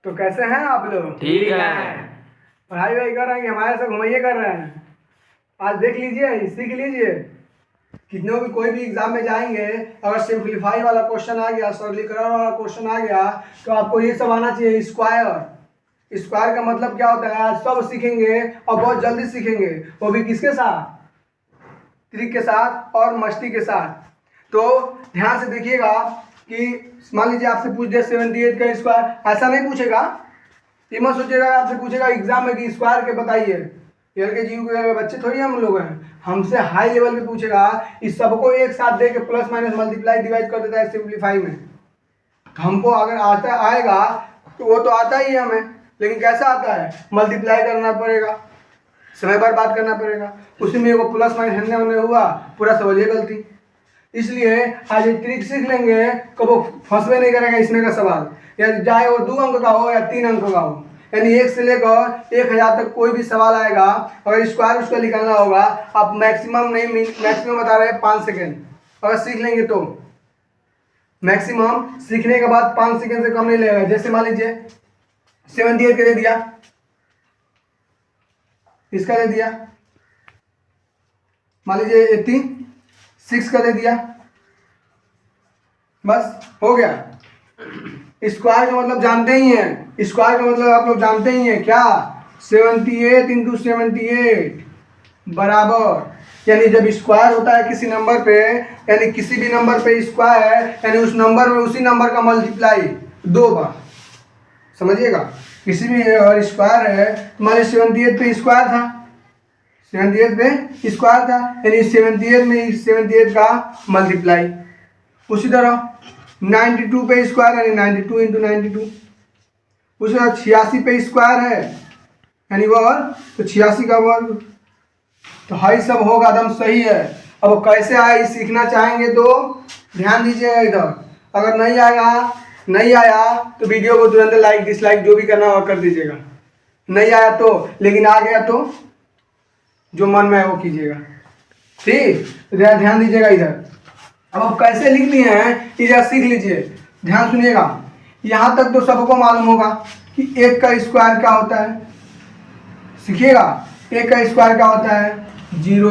तो कैसे हैं आप लोग? ठीक है। पढ़ाई वढ़ाई कर रहे हैं कि हमारे से घुमाइए कर रहे हैं? आज देख लीजिए, सीख लीजिए। कितनों भी कोई भी एग्जाम में जाएंगे, अगर सिंपलीफाई वाला क्वेश्चन आ गया, सरलीकरण वाला क्वेश्चन आ गया, तो आपको ये सब आना चाहिए। स्क्वायर, स्क्वायर का मतलब क्या होता है आज सब सीखेंगे और बहुत जल्दी सीखेंगे, वो भी किसके साथ? ट्रिक के साथ और मस्ती के साथ। तो ध्यान से देखिएगा कि मान लीजिए आपसे पूछ दे 78 का स्क्वायर, ऐसा नहीं पूछेगा। ये मत सोचिएगा आपसे पूछेगा एग्जाम में कि स्क्वायर के बताइए। एल के जी के बच्चे थोड़ी हम लोग हैं, हमसे हाई लेवल पे पूछेगा। इस सबको एक साथ दे के प्लस माइनस मल्टीप्लाई डिवाइड कर देता है सिंप्लीफाई में। तो हमको अगर आता आएगा तो वो तो आता ही है हमें, लेकिन कैसा आता है? मल्टीप्लाई करना पड़ेगा, समय बर्बाद करना पड़ेगा, उसी में वो प्लस माइनस हन्ने होने हुआ, पूरा समझिए गलती। इसलिए आज ये ट्रिक सीख लेंगे तो वो फंसवे नहीं करेगा इसमें का सवाल, या चाहे वो 2 अंक का हो या 3 अंक का हो। यानी 1 से लेकर 1000 तक कोई भी सवाल आएगा, अगर स्क्वायर उसका निकालना होगा, आप मैक्सिमम नहीं मैक्सिमम बता रहे हैं 5 सेकेंड अगर सीख लेंगे तो। मैक्सिमम सीखने के बाद 5 सेकेंड से कम नहीं लगेगा। जैसे मान लीजिए 78 का दे दिया, इसका दे दिया, मान लीजिए 86 का दे दिया, बस हो गया। स्क्वायर का मतलब जानते ही हैं, स्क्वायर का मतलब आप लोग जानते ही हैं क्या? 78 इंटू 78 बराबर, यानी जब स्क्वायर होता है किसी नंबर पे, यानी किसी भी नंबर पे स्क्वायर है, यानी उस नंबर में उसी नंबर का मल्टीप्लाई 2 बार। समझिएगा, किसी भी अगर स्क्वायर है तो मान लीजिए 78 पे स्क्वायर था, 78 पे स्क्वायर था, यानी 78 में 78 का मल्टीप्लाई। उसी तरह 92 पे स्क्वायर यानी 92 इंटू 92। उसी तरह 86 पे स्क्वायर है यानी वर्ग, तो 86 का वर्ग। तो हाई सब होगा एकदम सही है। अब कैसे आए सीखना चाहेंगे तो ध्यान दीजिएगा इधर। अगर नहीं आया तो वीडियो को तुरंत लाइक डिसलाइक जो भी करना हो कर दीजिएगा। नहीं आया तो, लेकिन आ गया तो जो मन में है वो कीजिएगा। ठीक, ध्यान दीजिएगा इधर। अब आप कैसे लिखनी है इधर सीख लीजिए, ध्यान सुनिएगा। यहाँ तक तो सबको मालूम होगा कि 1 का स्क्वायर क्या होता है, सीखिएगा। 1 का स्क्वायर क्या होता है? 0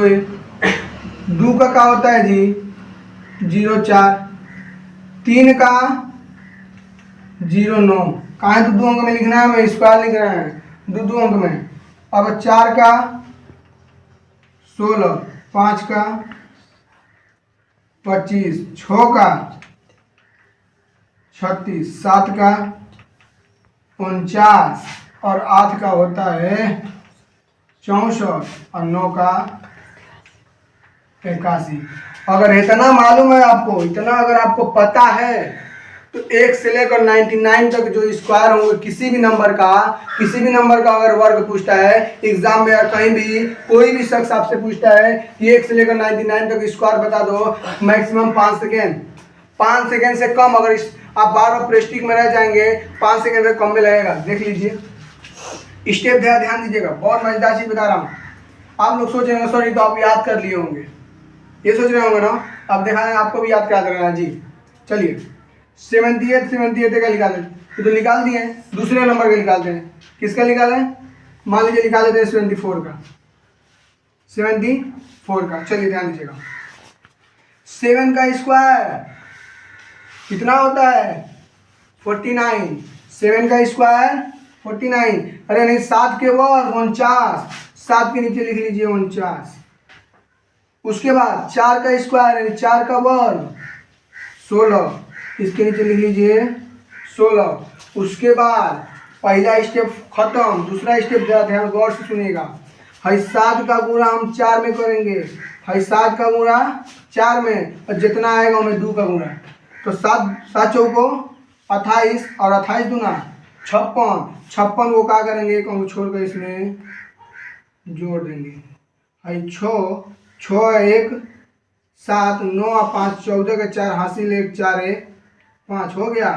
2 का क्या होता है जी? 0 4 3 का 0 9। कहाँ है? तो 2 अंक में लिखना है, हमें स्क्वायर लिख रहे हैं 2 अंक में। अब 4 का 16, 5 का 25, 6 का 36, 7 का 49 और 8 का होता है 64 और 9 का 81। अगर इतना मालूम है आपको, इतना अगर आपको पता है, तो 1 से लेकर 99 तक जो स्क्वायर होंगे किसी भी नंबर का अगर वर्ग पूछता है एग्जाम में, या कहीं भी कोई भी शख्स आपसे पूछता है कि 1 से लेकर 99 तक स्क्वायर बता दो, मैक्सिमम 5 सेकेंड। 5 सेकेंड से कम अगर आप बार बार प्रेस्टिक में रह जाएंगे, 5 सेकेंड से कम में लगेगा। देख लीजिए, स्टेप ध्यान दीजिएगा, बहुत मजेदार चीज बता रहा हूँ। आप लोग सोच रहे हैं सॉरी तो आप याद कर लिए होंगे, ये सोच रहे होंगे ना। अब देखा है आपको भी याद करा देना जी। चलिए 78 का निकालें, तो निकाल दिए। दूसरे नंबर का निकालते हैं, किसका निकालें? मान लीजिए निकाल देते हैं 74 का, 74 का। चलिए ध्यान दीजिएगा, 7 का स्क्वायर कितना होता है? 49। 7 का स्क्वायर 49, अरे नहीं 7 के वर्ग 49, 7 के नीचे लिख लीजिए 49। उसके बाद 4 का स्क्वायर यानी 4 का वर्ग 16, इसके नीचे लिख लीजिए 16। उसके बाद पहला स्टेप खत्म, दूसरा स्टेप जरा ध्यान गौर से सुनिएगा। 7 का गुणा हम 4 में करेंगे, 7 का गुणा 4 में, और जितना आएगा उनमें 2 का गुणा। तो 7 चौको 28 और 28 दूना 56। 56 को क्या करेंगे? एक अंक छोड़कर इसमें जोड़ देंगे। 6 1 7 9 और 5 14 का 4 हासिल 1 4 1 5 हो गया।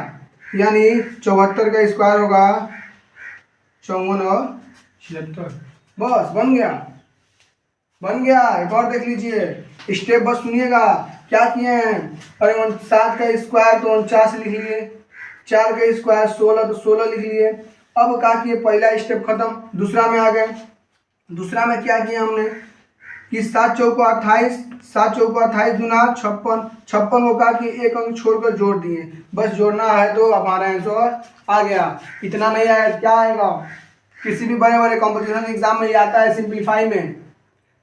यानी 74 का स्क्वायर होगा 54 और 76। बस बन गया। एक और देख लीजिए, स्टेप बस सुनिएगा क्या किए हैं। अरे 7 का स्क्वायर तो 49 लिख लिए, 4 का स्क्वायर 16, तो 16 लिख लिए। अब क्या किए, पहला स्टेप खत्म, दूसरा में आ गए। दूसरा में क्या किया हमने कि 7 चौको 28, 7 चौको 28 दूना 56, 56 को क्या कि एक अंक छोड़कर जोड़ दिए, बस जोड़ना है तो हमारा आंसर आ गया। इतना नहीं आया क्या आएगा, किसी भी बड़े बड़े कॉम्पिटिशन एग्जाम में ये आता है सिंप्लीफाई में,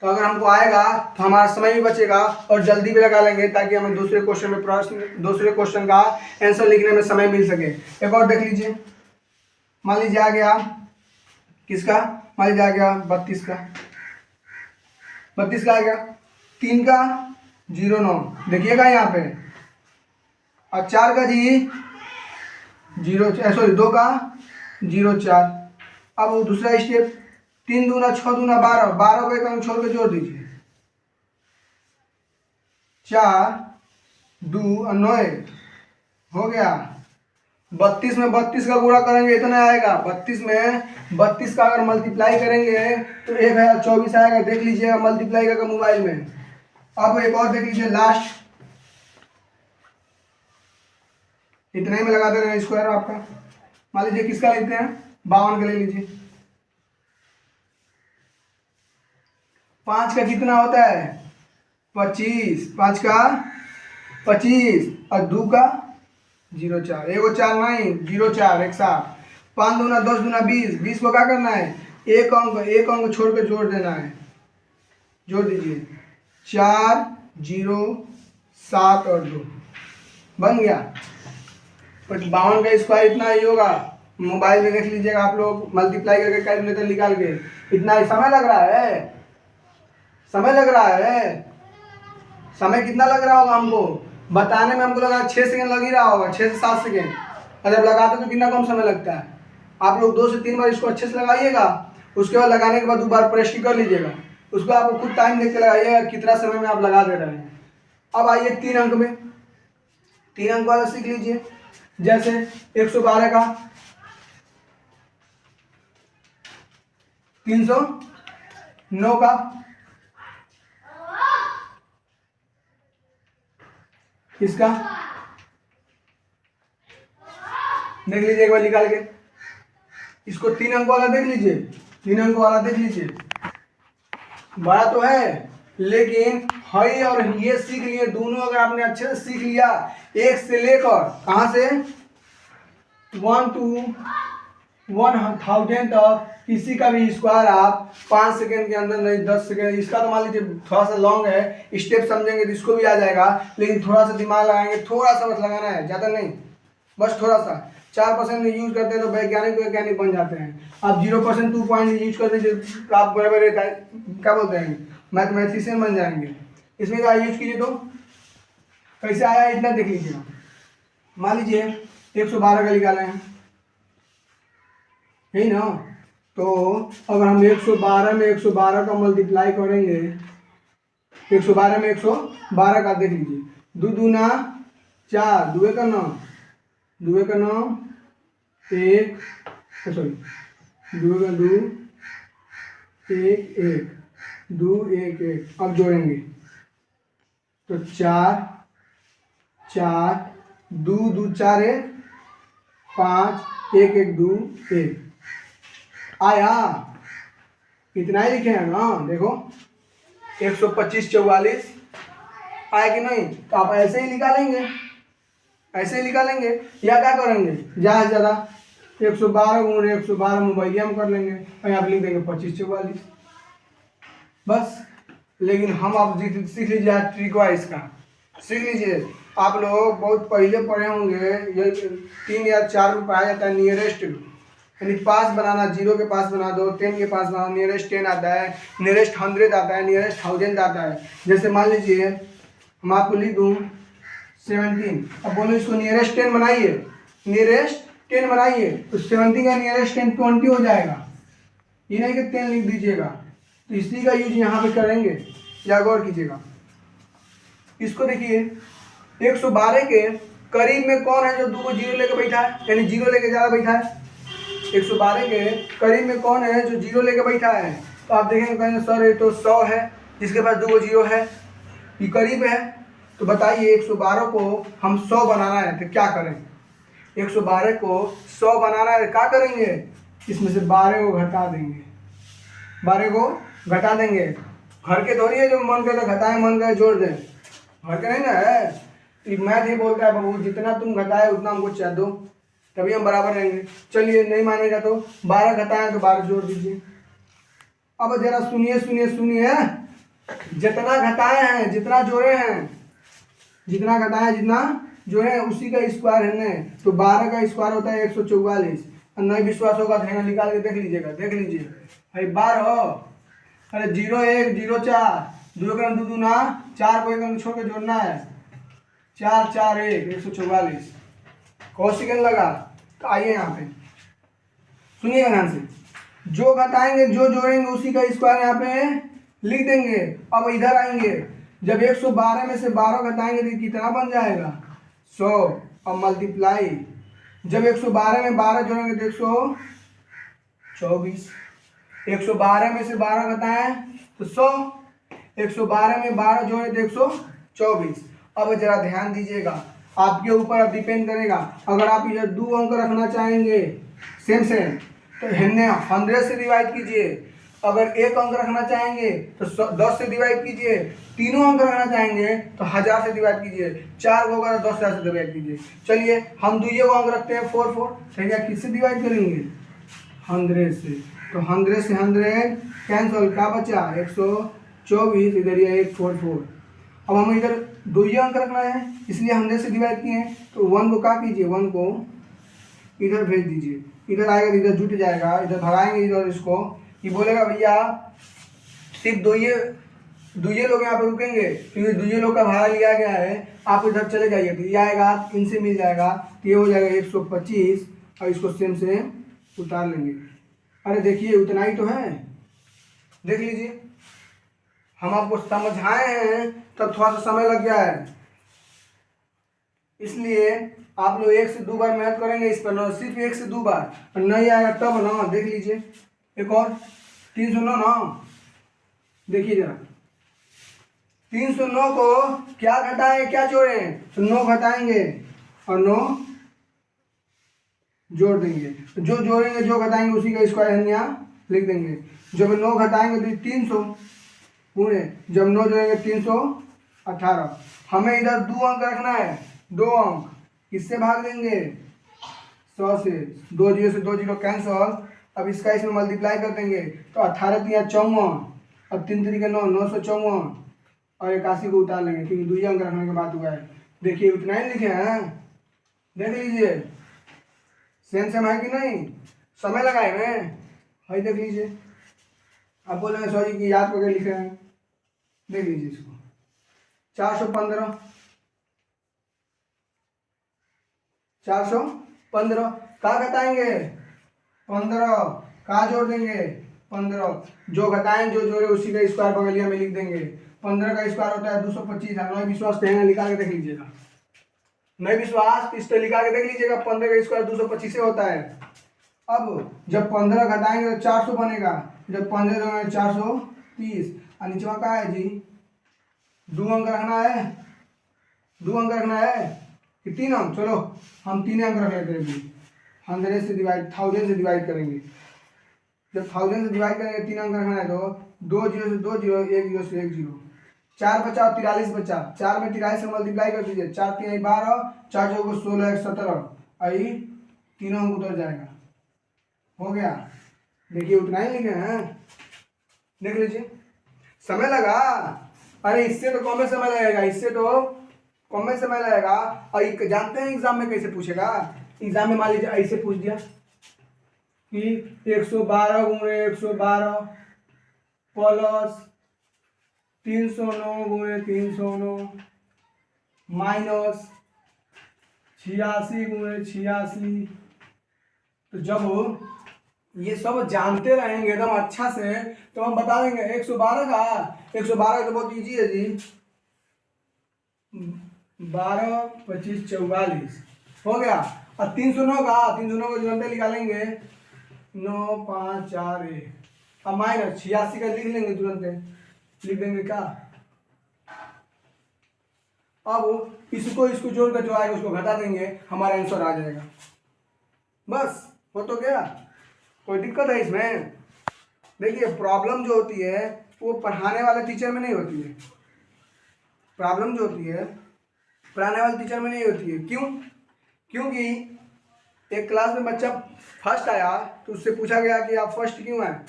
तो अगर हमको आएगा तो हमारा समय भी बचेगा और जल्दी भी लगा लेंगे, ताकि हमें दूसरे क्वेश्चन का आंसर लिखने में समय मिल सके। एक और देख लीजिए, मान लीजिए आ गया किसका, मान लीजिए आ गया 32 का, 32 का आ गया, 3 का 09 देखिएगा यहाँ पे, और 4 का जी 2 का 04। अब वो दूसरा स्टेप, 3 दूना 6 दूना 12, 12 को एक अंक छोड़ के जोड़ दीजिए, 4 2 और 9 हो गया। 32 में 32 का गुणा करेंगे इतना आएगा, 32 में 32 का अगर मल्टीप्लाई करेंगे तो 1024 आएगा, देख लीजिएगा मल्टीप्लाई करके मोबाइल में। अब एक और देख लीजिए लास्ट, इतने ही में लगा दे रहे हैं स्क्वायर आपका। मान लीजिए किसका लेते हैं, 52 का ले लीजिए। 5 का कितना होता है 25, 5 का 25 और 2 का 04, एगो 4 नहीं 04 एक साथ। 5 दूना 10 दूना 20, 20 को क्या करना है, एक अंक छोड़ के जोड़ देना है, जोड़ दीजिए 4 0 7 और 2 बन गया। 52 का स्क्वायर इतना ही होगा, मोबाइल में देख लीजिएगा आप लोग, मल्टीप्लाई करके कैलकुलेटर निकाल के। इतना ही समय लग रहा है, समय लग रहा है, समय कितना लग रहा होगा हमको बताने में, हमको लगा 6 सेकंड लग ही रहा होगा, 6 से 7 सेकंड। अगर लगाते तो कितना कम समय लगता है। आप लोग 2 से 3 बार इसको अच्छे से लगाइएगा, उसके बाद लगाने के बाद 2 बार प्रेस कर लीजिएगा, उसको आपको खुद टाइम देख के लगाइएगा कितना समय में आप लगा दे रहे हैं। अब आइए 3 अंक में, 3 अंक वाला सीख लीजिए। जैसे 112 का 309 का इसका देख लीजिए एक बार निकाल के, इसको 3 अंक वाला देख लीजिए, 3 अंक वाला देख लीजिए, बड़ा तो है लेकिन है, और ये सीख लिए दोनों अगर आपने अच्छे से सीख लिया, एक से लेकर कहाँ से 1 to 1000 तक, किसी का भी स्क्वायर आप 5 सेकंड के अंदर नहीं 10 सेकंड, इसका तो मान लीजिए थोड़ा सा लॉन्ग है, स्टेप समझेंगे तो इसको भी आ जाएगा, लेकिन थोड़ा सा दिमाग लगाएंगे, थोड़ा सा बस लगाना है, ज़्यादा नहीं, बस थोड़ा सा। 4% में यूज करते हैं तो वैज्ञानिक बन जाते हैं। आप 0% 2 पॉइंट यूज कर दीजिए तो आप बड़े बड़े क्या बोलते हैं मैथमेटिशियन बन जाएंगे। इसमें क्या यूज कीजिए तो कैसे आया इतना देख लीजिए। मान लीजिए 112 का निकाले हैं, यही ना, तो अगर हम 112 में 112 का मल्टीप्लाई करेंगे, 112 में 112 का देख लीजिए, 2 दूना 4, 2 का 9, 2 का 9 1 सॉरी 2 का 2 1 1 2 1 1। अब जोड़ेंगे तो 4 4 2 2 4 1 5 1 1 2 1 आया। इतना ही लिखे हैं ना, देखो 125 44 आया कि नहीं, तो आप ऐसे ही निकालेंगे, ऐसे ही निकालेंगे, या क्या करेंगे ज़्यादा से ज़्यादा 112 गुणे 112 मोबाइल हम कर लेंगे और यहाँ पर लिख देंगे 25 44 बस। लेकिन हम आप सीख लीजिए ट्रिक वाइज का, सीख लीजिए। आप लोग बहुत पहले पढ़े होंगे, ये 3 या 4 में पढ़ाया जाता है नियरेस्ट, यानी पास बनाना, 0 के पास बना दो, 10 के पास बनाना, नियरेस्ट 10 आता है, नियरेस्ट 100 आता है, नियरेस्ट 1000 आता है। जैसे मान लीजिए हम आपको लिख दूँ 17, अब बोलो इसको नियरेस्ट 10 बनाइए, नियरेस्ट 10 बनाइए, तो 17 का नियरेस्ट 10 20 हो जाएगा, ये नहीं कि 10 लिख दीजिएगा। तो इसी का यूज यहाँ पे करेंगे, या गौर कीजिएगा। इसको देखिए 112 के करीब में कौन है जो 2 को 0 लेके बैठा है, यानी 0 लेके ज़्यादा बैठा है। 112 के करीब में कौन है जो 0 लेके बैठा है, तो आप देखेंगे कहेंगे सर ये तो 100 है, जिसके पास 2 को 0 है, ये करीब है। तो बताइए 112 को हम 100 बनाना है तो क्या करें। 112 को 100 बनाना है, क्या करेंगे, इसमें से 12 को घटा देंगे, 12 को घटा देंगे। घर के थोड़ी है जो मन करे तो घटाए, मन करे जोड़ दें, घर के नहीं ना है। मैथ ये बोलता है बाबू जितना तुम घटाए उतना हमको चाह दो, तभी हम बराबर रहेंगे। चलिए नहीं मानेगा तो 12 घटाएं तो 12 जोड़ दीजिए। अब जरा सुनिए सुनिए सुनिए, जितना घटाए हैं जितना जोड़े हैं, जितना घटाए जितना जोड़े हैं उसी का स्क्वायर है ना। तो 12 का स्क्वायर होता है 144। और नहीं विश्वास होगा तो निकाल के देख लीजिएगा, देख लीजिए भाई 12, अरे 0 1 0 4, 2 का 2 दूना 4 को 1 छोड़ के जोड़ना है, 4 4 1 144 कौशिकन लगा। तो आइए यहाँ पे सुनिएगा ध्यान से, जो घटाएंगे जो जोड़ेंगे उसी का स्क्वायर यहाँ पे लिख देंगे। अब इधर आएंगे, जब 112 में से 12 घटाएंगे तो कितना बन जाएगा 100। अब मल्टीप्लाई, जब 112 में 12 जोड़ेंगे तो 124, 112 में से 12 घटाएं तो 100, 112 में 12 जोड़े तो 124। अब जरा ध्यान दीजिएगा, आपके ऊपर अब डिपेंड करेगा। अगर आप इधर 2 अंक रखना चाहेंगे सेम सेम तो 100 से डिवाइड कीजिए, अगर 1 अंक रखना चाहेंगे तो 10 से डिवाइड कीजिए, तीनों अंक रखना चाहेंगे तो 1000 से डिवाइड कीजिए, 4 को अगर 10,000 से डिवाइड कीजिए। चलिए हम दुइये को अंक रखते हैं 4 4, सही है, किससे डिवाइड करेंगे 100 से। तो 100 से 100 कैंसल, क्या बचा 124, इधर ये 844। अब हमें इधर दुइये अंक रखना है इसलिए 100 से डिवाइड किए हैं, तो 1 को क्या कीजिए, 1 को इधर भेज दीजिए, इधर आएगा तो इधर जुट जाएगा, इधर भगाएंगे इधर इसको, ये बोलेगा भैया सिर्फ दुइये लोग यहाँ पे रुकेंगे क्योंकि दुइये लोग का भाड़ा लिया गया है, आप इधर चले जाइए। तो ये आएगा इनसे मिल जाएगा, तो ये हो जाएगा 125 और इसको सेम से उतार लेंगे। अरे देखिए उतना ही तो है, देख लीजिए, हम आपको समझाए हैं तब थोड़ा सा समय लग गया है, इसलिए आप लोग 1 से 2 बार मैथ करेंगे इस पर ना, सिर्फ 1 से 2 बार, और नहीं आएगा तब ना, देख लीजिए एक और 309 ना, देखिए जरा 309 को क्या घटाएं क्या जोड़ें, तो 9 घटाएंगे और 9 जोड़ देंगे, जो जोड़ेंगे जो घटाएंगे उसी का स्क्वायर यहाँ लिख देंगे। जब 9 घटाएंगे तो 300 पूरे, जब 9 जोड़ेंगे 318। हमें इधर 2 अंक रखना है, 2 अंक किससे भाग देंगे 100 से, 2 0 से 2 0 कैंसल। अब इसका इसमें मल्टीप्लाई कर देंगे तो 18 3 54 और 3 3 9 954 और 81 को उतार लेंगे क्योंकि 2 अंक रखने के बाद हुआ है। देखिए उतना ही लिखे हैं, देख लीजिए सेम सेम है कि नहीं, समय लगाए हैं भाई, देख लीजिए। आप बोलेंगे सॉरी कि याद करके लिखे हैं, देख लीजिए इसको 415 415 कहाँ घटाएंगे 15, कहाँ जोड़ देंगे 15, जो घटाएं जो जोड़े उसी का स्क्वायर बगलिया में लिख देंगे। 15 का स्क्वायर होता है 225। नहीं विश्वास तो निकाल के देख लीजिएगा, नहीं विश्वास इस पर निकाल के देख लीजिएगा, 15 का स्क्वायर 225 से होता है। अब जब 15 घटाएंगे तो 400 बनेगा, जब 15 जोड़ेंगे 430, और नीचे का है जी 2 अंक रखना है, 2 अंक रखना है कि 3 अंक, चलो हम 3 अंक रख लेते हैं, 100 से डिवाइड 1000 से डिवाइड करेंगे। जब 1000 से डिवाइड करेंगे 3 अंक रखना है तो 2 0 से 2 0 1 0 से 1 0, 4 बचा और 43 बचा, 4 में 43 से मल्टीप्लाई कर दीजिए, 4 3 12, 4 4 को 16 1 17, आई तीनों अंक उतर जाएगा, हो गया। देखिए उतना ही लिखे हैं, देख लीजिए समय लगा, अरे इससे तो कम समय लगेगा, इससे तो कम में समय लगेगा। और जानते हैं एग्जाम में कैसे पूछेगा, एग्जाम में मान लीजिए ऐसे पूछ दिया कि 112 गुणे 112 प्लस 309 गुणे 309 माइनस 86 गुणे 86। तो जब ये सब जानते रहेंगे एकदम अच्छा से तो हम बता देंगे 112 का 112 तो बहुत इजी है जी, 12 25 44 हो गया। और 309 का 309 को तुरंत निकालेंगे 9 5 4 1, अब माइनस 86 का लिख लेंगे तुरंत, लिख देंगे क्या अब इसको जोड़ कर जो आएगा उसको घटा देंगे, हमारा आंसर आ जाएगा। बस हो तो गया, कोई दिक्कत है इसमें? देखिए प्रॉब्लम जो होती है वो पढ़ाने वाले टीचर में नहीं होती है। प्रॉब्लम जो होती है पढ़ाने वाले टीचर में नहीं होती है। क्यों? क्योंकि एक क्लास में बच्चा फर्स्ट आया तो उससे पूछा गया कि आप फर्स्ट क्यों आए?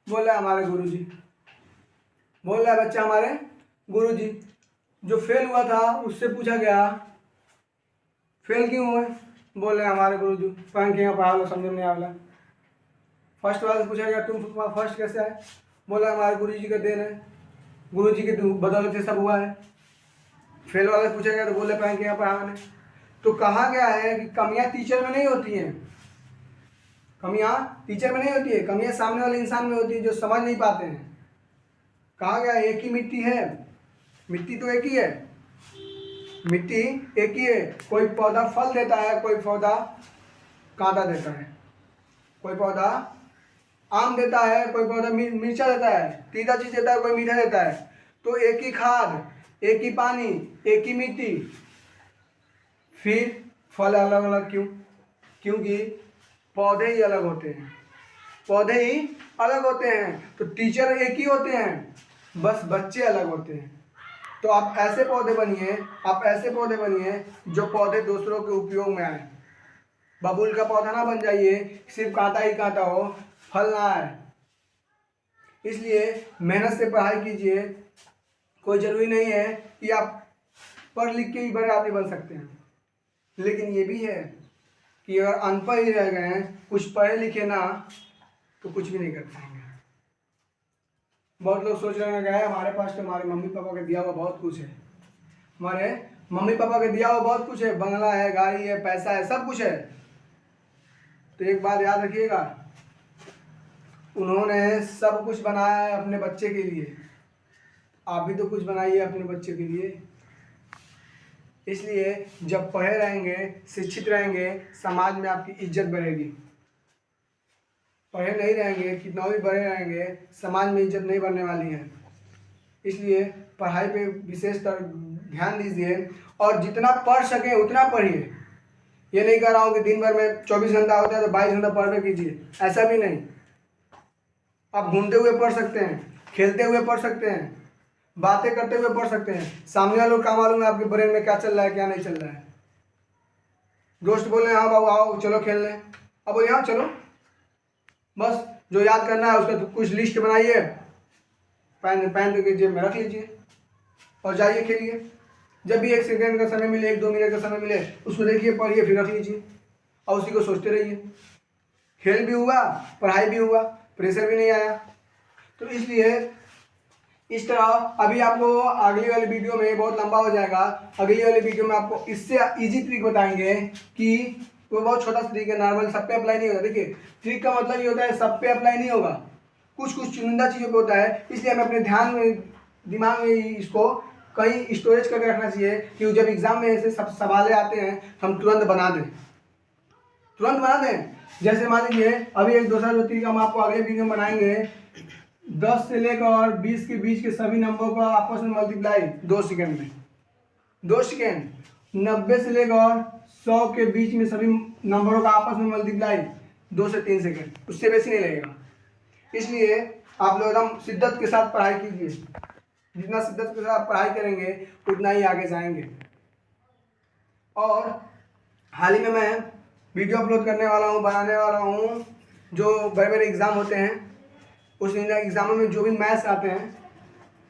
बोल रहा है हमारे गुरुजी। बोल रहा है बच्चा हमारे गुरुजी। जो फेल हुआ था उससे पूछा गया फेल क्यों हुए? बोल रहे हैं हमारे गुरुजी। पंखे पढ़ा समझ में नहीं आया। फर्स्ट वाले से पूछा गया तुम फर्स्ट कैसे आए? बोला हमारे गुरुजी का देन है, गुरुजी के बदौलत से सब हुआ है। फेल वाले से पूछा गया तो बोले पंखे यहाँ पढ़ाने। तो कहा गया है कि कमियां टीचर में नहीं होती हैं, कमियां टीचर में नहीं होती है, कमियां सामने वाले इंसान में होती है जो समझ नहीं पाते हैं। कहा गया एक ही मिट्टी है, मिट्टी तो एक ही है, मिट्टी एक ही है। कोई पौधा फल देता है, कोई पौधा कांटा देता है, कोई पौधा आम देता है, कोई पौधा मिर्चा देता है, तीता चीज देता है, कोई मीठा देता है। तो एक ही खाद, एक ही पानी, एक ही मिट्टी, फिर फल अलग अलग क्यों? क्योंकि पौधे ही अलग होते हैं, पौधे ही अलग होते हैं। तो टीचर एक ही होते हैं, बस बच्चे अलग होते हैं। तो आप ऐसे पौधे बनिए, आप ऐसे पौधे बनिए जो पौधे दूसरों के उपयोग में आए। बबूल का पौधा ना बन जाइए सिर्फ कांटा ही कांटा हो, फल ना आए। इसलिए मेहनत से पढ़ाई कीजिए। कोई ज़रूरी नहीं है कि आप पढ़ लिख के ही बड़े आदमी बन सकते हैं, लेकिन ये भी है कि अगर अनपढ़ ही रह गए हैं, कुछ पढ़े लिखे ना, तो कुछ भी नहीं कर पाएंगे। बहुत लोग सोच रहे हैं हमारे पास तो हमारे मम्मी पापा का दिया हुआ बहुत कुछ है, हमारे मम्मी पापा का दिया हुआ बहुत कुछ है, बंगला है, गाड़ी है, पैसा है, सब कुछ है। तो एक बात याद रखिएगा, उन्होंने सब कुछ बनाया है अपने बच्चे के लिए, आप भी तो कुछ बनाइए अपने बच्चे के लिए। इसलिए जब पढ़े रहेंगे, शिक्षित रहेंगे, समाज में आपकी इज्जत बढ़ेगी। पढ़े नहीं रहेंगे, कितना भी बड़े रहेंगे, समाज में इज्जत नहीं बढ़ने वाली है। इसलिए पढ़ाई पे विशेषतर ध्यान दीजिए और जितना पढ़ सके उतना पढ़िए। ये नहीं कह रहा हूँ कि दिन भर में 24 घंटा होता है तो 22 घंटा पढ़ कीजिए, ऐसा भी नहीं। आप घूमते हुए पढ़ सकते हैं, खेलते हुए पढ़ सकते हैं, बातें करते हुए पढ़ सकते हैं। सामने वालों को क्या मालूम है आपके ब्रेन में क्या चल रहा है, क्या नहीं चल रहा है। दोस्त बोले हाँ बाबू आओ चलो खेल लें, अब यहाँ चलो, बस जो याद करना है उसका तो कुछ लिस्ट बनाइए, पेन के जेब में रख लीजिए और जाइए खेलिए। जब भी 1 सेकंड का समय मिले, 1-2 मिनट का समय मिले, उसको देखिए, पढ़िए, फिर रख लीजिए और उसी को सोचते रहिए। खेल भी हुआ, पढ़ाई भी हुआ, प्रेशर भी नहीं आया। तो इसलिए इस तरह अभी आपको अगली वाली वीडियो में, बहुत लंबा हो जाएगा, अगली वाली वीडियो में आपको इससे इजी ट्रिक बताएंगे कि वो बहुत छोटा ट्रिक है, नॉर्मल सब पे अप्लाई नहीं होता। देखिए ट्रिक का मतलब ये होता है सब पे अप्लाई नहीं होगा, कुछ कुछ चुनिंदा चीज़ों पे होता है। इसलिए हमें अपने ध्यान में, दिमाग में इसको कहीं स्टोरेज करके रखना चाहिए कि जब एग्जाम में ऐसे सब सवाल आते हैं हम तुरंत बना दें, तुरंत बना दें। जैसे मान लीजिए अभी एक दूसरा जो ट्रिक हम आपको अगले वीडियो में बनाएंगे, 10 से लेकर 20 के बीच के सभी नंबरों का आपस में मल्टीप्लाई 2 सेकेंड में, 2 सेकेंड। 90 से लेकर 100 के बीच में सभी नंबरों का आपस में मल्टीप्लाई 2 से 3 सेकेंड, उससे बेसी नहीं लगेगा। इसलिए आप लोग एकदम शिद्दत के साथ पढ़ाई कीजिए, जितना शिद्दत के साथ पढ़ाई करेंगे उतना ही आगे जाएंगे। और हाल ही में मैं वीडियो अपलोड करने वाला हूँ, बनाने वाला हूँ, जो बड़े बड़े एग्ज़ाम होते हैं उस एग्ज़ामों में जो भी मैथ्स आते हैं,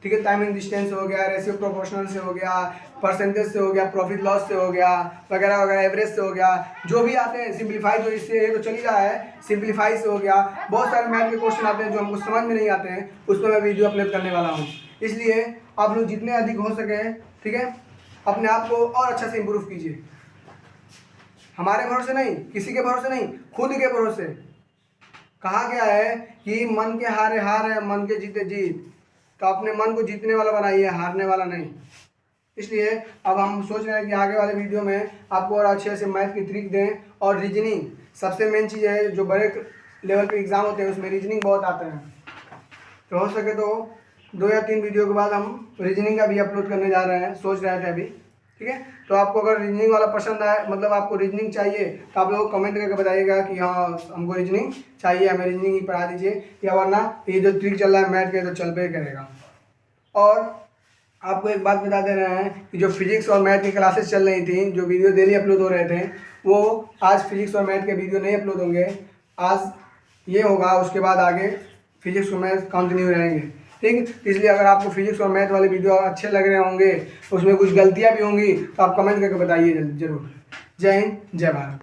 ठीक है, टाइम एंड डिस्टेंस हो गया, रेशियो प्रोपोर्शनल से हो गया, परसेंटेज से हो गया, प्रॉफिट लॉस से हो गया, वगैरह वगैरह, एवरेज से हो गया, जो भी आते हैं, सिंप्लीफाई जो इससे तो चल ही रहा है, सिंप्लीफाई से हो गया, बहुत सारे मैथ के क्वेश्चन आते हैं जो हमको समझ में नहीं आते हैं, उस पर मैं वीडियो अपलोड करने वाला हूँ। इसलिए आप लोग जितने अधिक हो सके, ठीक है, अपने आप को और अच्छा से इम्प्रूव कीजिए। हमारे भरोसे नहीं, किसी के भरोसे नहीं, खुद के भरोसे। कहा गया है कि मन के हारे हार है, मन के जीते जीत। तो अपने मन को जीतने वाला बनाइए, हारने वाला नहीं। इसलिए अब हम सोच रहे हैं कि आगे वाले वीडियो में आपको और अच्छे से मैथ की ट्रिक दें और रीजनिंग। सबसे मेन चीज़ है, जो बड़े लेवल के एग्ज़ाम होते हैं उसमें रीजनिंग बहुत आते हैं। तो हो सके तो 2 या 3 वीडियो के बाद हम रीजनिंग का भी अपलोड करने जा रहे हैं, सोच रहे थे अभी। ठीक है। तो आपको अगर रीजनिंग वाला पसंद आए, मतलब आपको रीजनिंग चाहिए, तो आप लोग कमेंट करके बताइएगा कि हाँ हमको रीजनिंग चाहिए, हमें रीजनिंग ही पढ़ा दीजिए, या वरना ये जो ट्रिक चल रहा है मैथ के तो चल पे करेगा। और आपको एक बात बता दे रहे हैं कि जो फिजिक्स और मैथ की क्लासेस चल रही थी, जो वीडियो डेली अपलोड हो रहे थे, वो आज फिजिक्स और मैथ के वीडियो नहीं अपलोड होंगे, आज ये होगा, उसके बाद आगे फिजिक्स और मैथ कंटिन्यू रहेंगे, ठीक। इसलिए अगर आपको फिजिक्स और मैथ वाले वीडियो अच्छे लग रहे होंगे, उसमें कुछ गलतियाँ भी होंगी, तो आप कमेंट करके बताइए जरूर। जय हिंद, जय भारत।